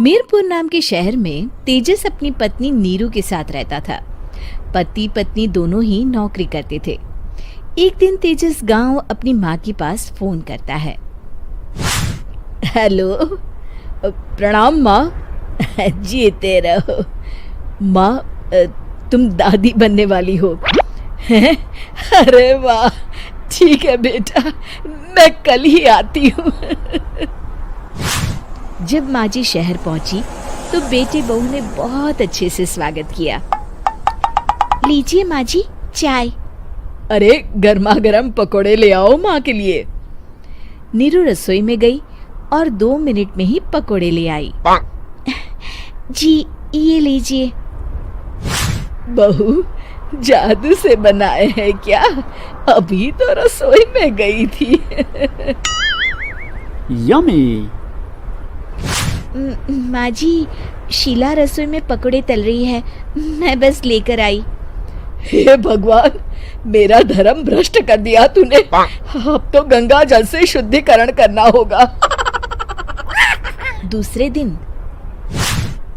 मीरपुर नाम के शहर में तेजस अपनी पत्नी नीरू के साथ रहता था। पति पत्नी दोनों ही नौकरी करते थे। एक दिन तेजस गांव अपनी माँ के पास फोन करता है। हेलो, प्रणाम माँ। जीते रहो माँ, तुम दादी बनने वाली हो हैं? अरे वाह, ठीक है बेटा, मैं कल ही आती हूँ। जब माँ जी शहर पहुंची तो बेटे बहू ने बहुत अच्छे से स्वागत किया। लीजिए माँ जी, चाय। अरे गर्मा गर्म पकोड़े ले आओ माँ के लिए। नीरू रसोई में गई और 2 मिनट में ही पकोड़े ले आई। जी ये लीजिए। बहू जादू से बनाए हैं क्या? अभी तो रसोई में गई थी। यम्मी। माँ जी, शीला रसोई में पकोड़े तल रही है, मैं बस लेकर आई। हे भगवान, मेरा धर्म भ्रष्ट कर दिया तूने। अब तो गंगा जल से शुद्धिकरण करना होगा। दूसरे दिन,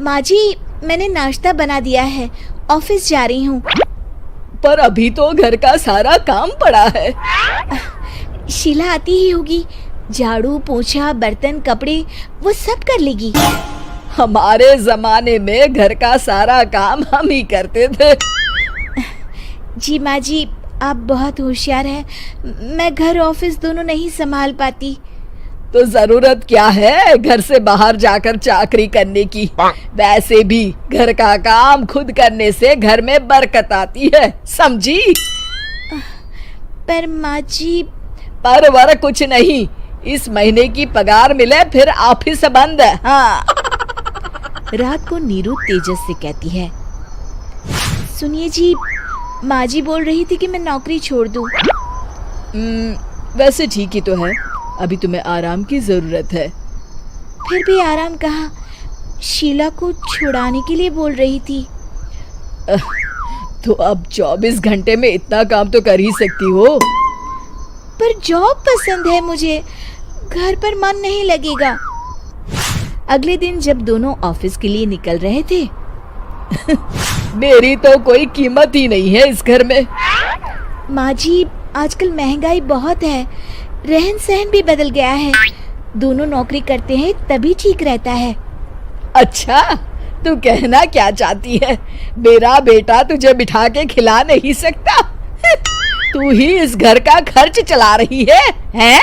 माँ जी मैंने नाश्ता बना दिया है, ऑफिस जा रही हूँ। पर अभी तो घर का सारा काम पड़ा है। शीला आती ही होगी, झाड़ू पोछा बर्तन कपड़े वो सब कर लेगी। हमारे जमाने में घर का सारा काम हम ही करते थे। जी माँ जी, आप बहुत होशियार हैं, मैं घर ऑफिस दोनों नहीं संभाल पाती। तो जरूरत क्या है घर से बाहर जाकर चाकरी करने की? वैसे भी घर का काम खुद करने से घर में बरकत आती है, समझी? पर माँ जी। पर वर कुछ नहीं, इस महीने की पगार मिले फिर ऑफिस बंद। हाँ। रात को नीरू तेजस से कहती है, सुनिए जी, माँ जी बोल रही थी कि मैं नौकरी छोड़ दूं। वैसे ठीक ही तो है, अभी तुम्हें आराम की जरूरत है। फिर भी आराम कहाँ, शीला को छुड़ाने के लिए बोल रही थी। तो अब 24 घंटे में इतना काम तो कर ही सकती हो। पर जॉब पसंद है मुझे, घर पर मन नहीं लगेगा। अगले दिन जब दोनों ऑफिस के लिए निकल रहे थे, मेरी तो कोई कीमत ही नहीं है इस घर में। माँ जी, आजकल महंगाई बहुत है, रहन सहन भी बदल गया है, दोनों नौकरी करते हैं तभी ठीक रहता है। अच्छा, तू कहना क्या चाहती है? मेरा बेटा तुझे बिठा के खिला नहीं सकता? तू ही इस घर का खर्च चला रही है, हैं?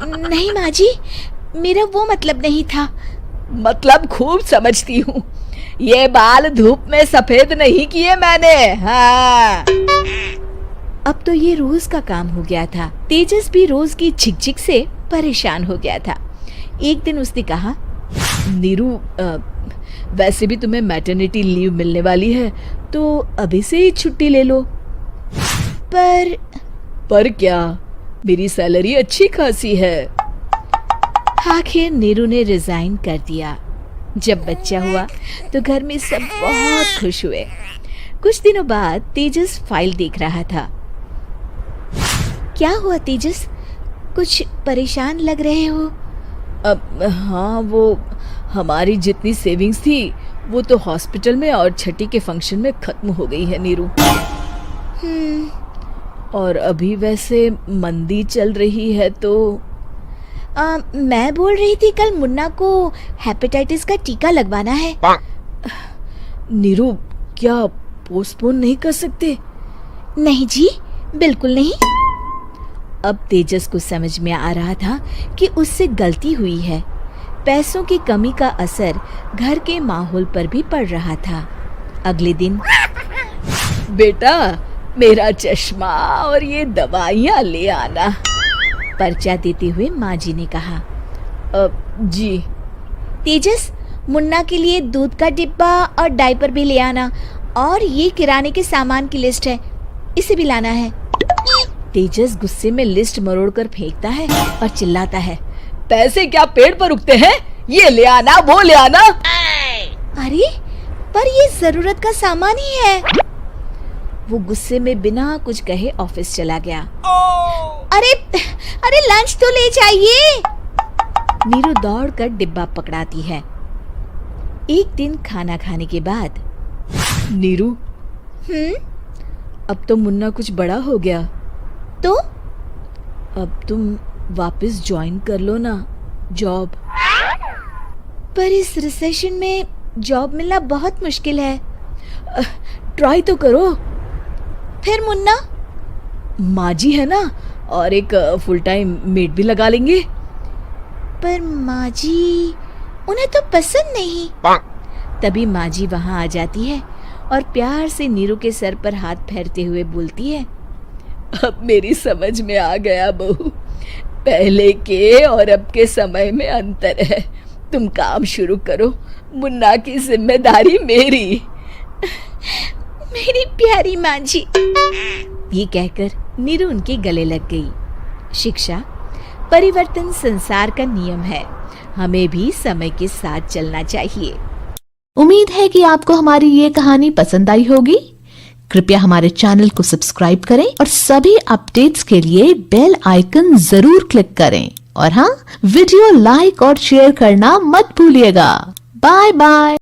नहीं माँ जी, मेरा वो मतलब नहीं था। मतलब खूब समझती हूँ, ये बाल धूप में सफेद नहीं किए मैंने। हाँ। अब तो ये रोज का काम हो गया था। तेजस भी रोज की झिकझिक से परेशान हो गया था। एक दिन उसने कहा, नीरू, वैसे भी तुम्हें मैटरनिटी लीव मिलने वाली है, तो अभी से ही छुट्टी ले लो। पर क्या, मेरी सैलरी अच्छी खासी है। आखिर नीरू ने रिजाइन कर दिया। जब बच्चा हुआ तो घर में सब बहुत खुश हुए। कुछ दिनों बाद तेजस फाइल देख रहा था। क्या हुआ तेजस, कुछ परेशान लग रहे हो? हाँ, वो हमारी जितनी सेविंग्स थी वो तो हॉस्पिटल में और छठी के फंक्शन में खत्म हो गई है नीरू। और अभी वैसे मंदी चल रही है तो मैं बोल रही थी कल मुन्ना को हेपेटाइटिस का टीका लगवाना है। नीरू, क्या पोस्टपोन नहीं कर सकते? नहीं जी, बिल्कुल नहीं। अब तेजस को समझ में आ रहा था कि उससे गलती हुई है। पैसों की कमी का असर घर के माहौल पर भी पड़ रहा था। अगले दिन, बेटा मेरा चश्मा और ये दवाइयाँ ले आना, पर्चा देते हुए माँ जी ने कहा। जी। तेजस, मुन्ना के लिए दूध का डिब्बा और डायपर भी ले आना, और ये किराने के सामान की लिस्ट है, इसे भी लाना है। तेजस गुस्से में लिस्ट मरोड़कर फेंकता है और चिल्लाता है, पैसे क्या पेड़ पर उगते हैं? ये ले आना, वो ले आना। अरे पर ये जरूरत का सामान ही है। वो गुस्से में बिना कुछ कहे ऑफिस चला गया। अरे लंच तो ले जाइए। नीरू दौड़कर डिब्बा पकड़ाती है। एक दिन खाना खाने के बाद, नीरू, अब तो मुन्ना कुछ बड़ा हो गया, तो अब तुम वापस ज्वाइन कर लो ना जॉब। पर इस रिसेशन में जॉब मिलना बहुत मुश्किल है। ट्राई तो करो। फिर मुन्ना? माँ जी है ना, और एक फुल टाइम मेड भी लगा लेंगे। पर माँ जी, उन्हें तो पसंद नहीं। तभी माँ जी वहाँ आ जाती है और प्यार से नीरू के सर पर हाथ फेरते हुए बोलती है, अब मेरी समझ में आ गया बहू, पहले के और अब के समय में अंतर है। तुम काम शुरू करो, मुन्ना की जिम्मेदारी मेरी। मेरी प्यारी माँ जी। ये कहकर नीरू उनके गले लग गई। शिक्षा, परिवर्तन संसार का नियम है, हमें भी समय के साथ चलना चाहिए। उम्मीद है कि आपको हमारी ये कहानी पसंद आई होगी। कृपया हमारे चैनल को सब्सक्राइब करें और सभी अपडेट्स के लिए बेल आइकन जरूर क्लिक करें। और हाँ, वीडियो लाइक और शेयर करना मत भूलिएगा। Bye bye.